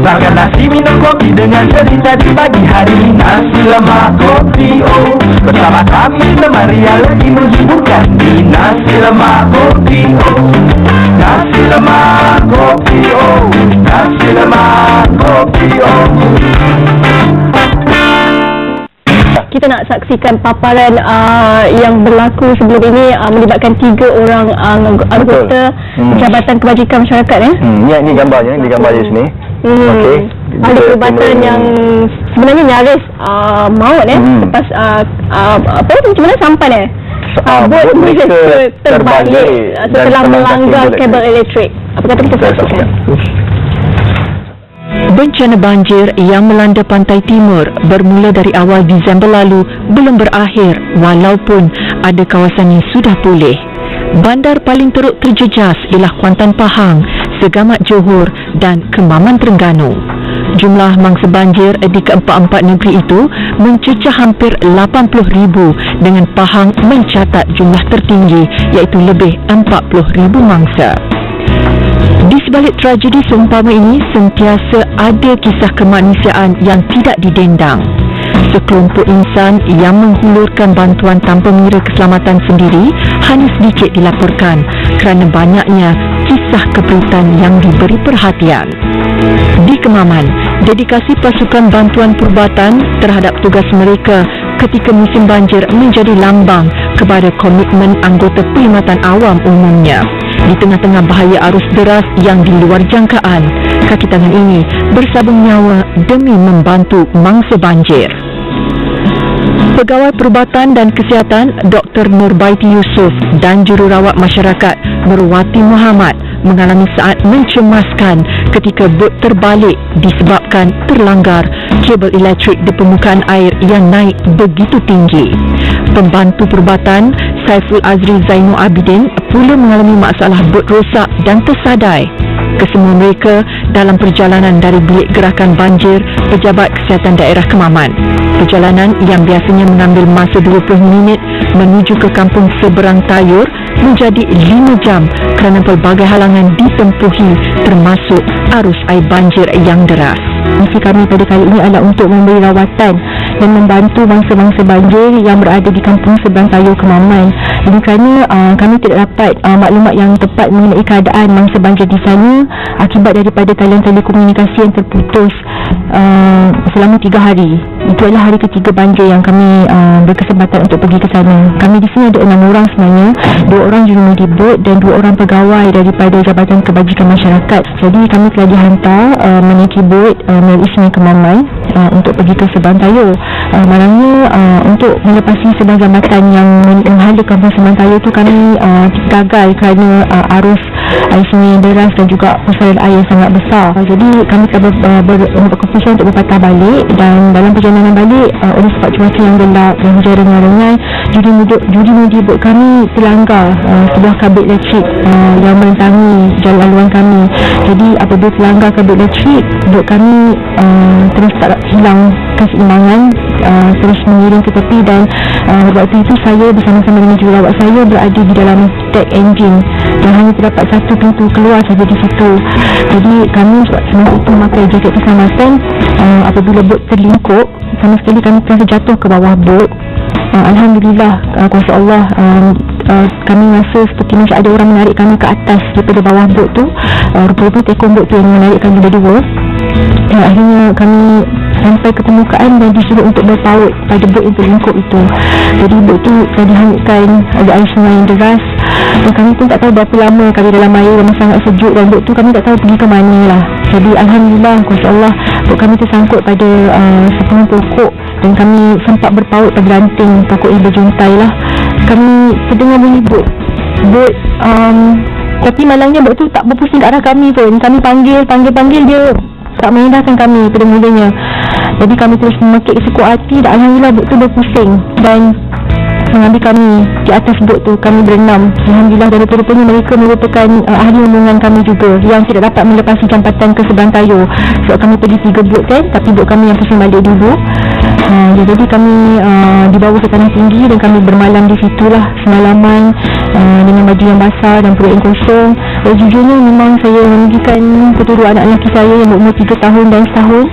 Makan nasi minum kopi dengan cerita di pagi hari. Nasi lemak kopi bersama kami lemari yang lagi menghiburkan di Nasi lemak kopi Nasi lemak kopi Nasi lemak kopi Kita nak saksikan paparan yang berlaku sebelum ini melibatkan 3 orang anggota Jabatan Kebajikan Masyarakat. Ini gambarnya, di gambar di sini. Okey. Ada perubatan yang sebenarnya nyaris maut lepas macam mana sampan bot mereka terbalik setelah melanggar kabel elektrik. Apa kata kita saksikan? Bencana banjir yang melanda pantai timur bermula dari awal Disember lalu belum berakhir walaupun ada kawasan yang sudah pulih. Bandar paling teruk terjejas ialah Kuantan Pahang, Segamat Johor dan Kemaman Terengganu. Jumlah mangsa banjir di keempat-empat negeri itu mencecah hampir 80,000 dengan Pahang mencatat jumlah tertinggi iaitu lebih 40,000 mangsa. Di sebalik tragedi seumpama ini, sentiasa ada kisah kemanusiaan yang tidak didendang. Sekelompok insan yang menghulurkan bantuan tanpa mengira keselamatan sendiri hanya sedikit dilaporkan kerana banyaknya kisah keperitan yang diberi perhatian. Di Kemaman, dedikasi pasukan bantuan perubatan terhadap tugas mereka ketika musim banjir menjadi lambang kepada komitmen anggota perkhidmatan awam umumnya. Di tengah-tengah bahaya arus deras yang di luar jangkaan, kaki tangan ini bersabung nyawa demi membantu mangsa banjir. Pegawai Perubatan dan Kesihatan Dr. Nurbaiti Yusof dan Jururawat Masyarakat Nurwati Muhammad mengalami saat mencemaskan ketika bot terbalik disebabkan terlanggar kabel elektrik di permukaan air yang naik begitu tinggi. Pembantu Perubatan Saiful Azri Zainul Abidin pula mengalami masalah bot rosak dan tersadai. Kesemua mereka dalam perjalanan dari bilik gerakan banjir Pejabat Kesihatan Daerah Kemaman. Perjalanan yang biasanya mengambil masa 20 minit menuju ke kampung seberang Tayur menjadi 5 jam kerana pelbagai halangan ditempuhi termasuk arus air banjir yang deras. Misi kami pada kali ini adalah untuk memberi rawatan dan membantu mangsa-mangsa banjir yang berada di kampung seberang Tayur Kemaman. Jadi kerana kami tidak dapat maklumat yang tepat mengenai keadaan mangsa banjir di sana akibat daripada talian telekomunikasi yang terputus selama 3 hari. Itu adalah hari ketiga banjir yang kami berkesempatan untuk pergi ke sana. Kami di sini ada 6 orang sebenarnya, 2 orang jurumudi bot dan 2 orang pegawai daripada Jabatan Kebajikan Masyarakat. Jadi kami telah dihantar menaiki bot melalui Sungai Kemaman untuk pergi ke Seberang Tayur. Malangnya untuk melepasi sebuah jambatan yang menghala kampung Seberang Tayur itu kami gagal kerana arus air sungai yang deras dan juga persalinan air yang sangat besar. Jadi kami telah berkeputusan untuk berpatah balik, dan dalam perjalanan balik oleh sebab cuaca yang gelap dan hujan ringan-ringan, jurumudi bot kami terlanggar sebuah kabel elektrik yang merentangi jalan laluan kami. Jadi apabila terlanggar kabel elektrik, bot kami terus tak hilang keseimbangan, terus mengiring ke tepi, dan waktu itu saya bersama-sama dengan jururawat saya berada di dalam deck engine dan hanya terdapat satu pintu keluar saja di situ. Jadi kami semasa itu memakai jaket keselamatan. Apabila bot terlingkup, sama sekali kami terasa jatuh ke bawah bot. Alhamdulillah, kuasa Allah, kami rasa seperti macam ada orang menarik kami ke atas daripada bawah bot tu. Rupa-rupa tekong bot tu yang menarik kami berdua. Dan akhirnya kami sampai ke permukaan dan disuruh untuk berpaut pada bot yang terlingkup itu. Jadi bot tu telah dihanyutkan oleh air sungai yang deras, dan kami pun tak tahu berapa lama kami dalam air, memang sangat sejuk, dan bot tu kami tak tahu pergi ke mana lah. Jadi Alhamdulillah, kuasa Allah, bot kami tersangkut pada sepuh pokok dan kami sempat berpaut pada ranting pokok yang berjuntai lah. Kami terdengar bunyi bot tapi malangnya bot tu tak berpusing ke arah kami pun. Kami panggil dia tak mengindahkan kami pada mulanya. Jadi kami terus memekik sekuat hati, dan Alhamdulillah bot tu berpusing dan mengambil kami di atas bot tu. Kami berenam, Alhamdulillah, dan rupanya mereka merupakan ahli rombongan kami juga yang tidak dapat melepasi jambatan ke Seberang Tayur. Sebab kami pergi 3 bot kan, tapi bot kami yang pusing balik dulu. Jadi kami dibawa ke tanah tinggi dan kami bermalam di situlah semalaman dengan baju yang basah dan perut yang kosong. Jujurnya memang saya meninggikan kedua anak lelaki saya yang berumur 3 tahun dan setahun.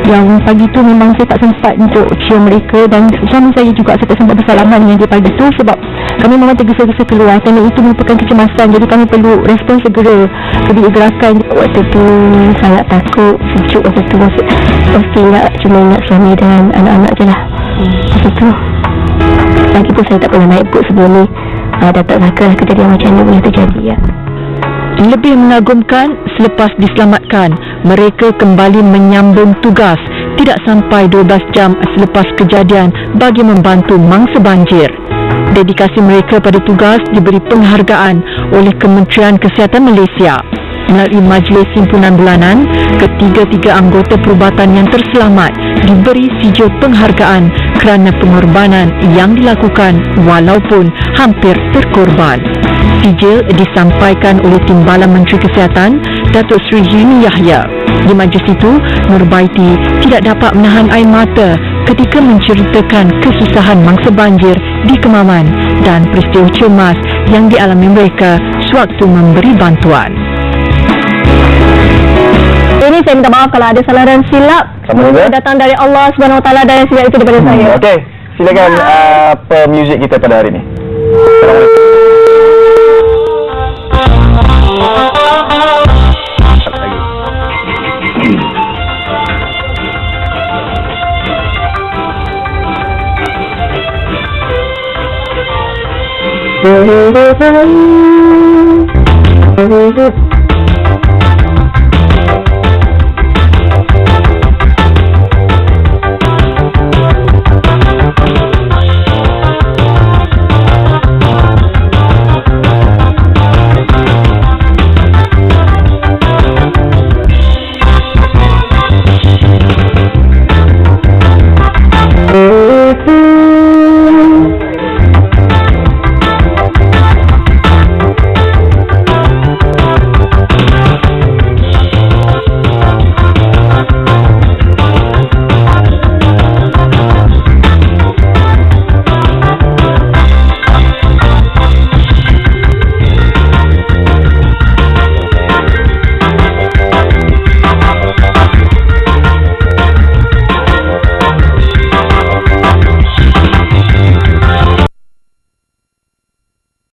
Yang pagi tu memang saya tak sempat untuk cium mereka, dan suami saya juga saya tak sempat bersalaman dengan dia pagi tu sebab kami memang tergesa-gesa keluar kerana itu merupakan kecemasan. Jadi kami perlu respon segera jadi gerakan. Waktu tu sangat takut, sejuk waktu tu. Pasti cuma ingat suami dan anak-anak je lah. Waktu tu lagi pun saya tak pernah naik bot sebelum ni. Dah tak sangka lah kejadian macam ni boleh terjadi ya. Lebih mengagumkan, selepas diselamatkan, mereka kembali menyambung tugas tidak sampai 12 jam selepas kejadian bagi membantu mangsa banjir. Dedikasi mereka pada tugas diberi penghargaan oleh Kementerian Kesihatan Malaysia. Melalui Majlis Himpunan Bulanan, ketiga-tiga anggota perubatan yang terselamat diberi sijil penghargaan kerana pengorbanan yang dilakukan walaupun hampir terkorban. Sijil disampaikan oleh Timbalan Menteri Kesihatan, Datuk Seri Yuni Yahya. Di majlis itu, Nurbaiti tidak dapat menahan air mata ketika menceritakan kesusahan mangsa banjir di Kemaman dan peristiwa cemas yang dialami mereka sewaktu memberi bantuan. Ini saya minta maaf kalau ada salah dan silap. Semoga datang dari Allah Subhanahu Wa Taala dan silap itu daripada saya. Okey, silakan pemuzik kita pada hari ini.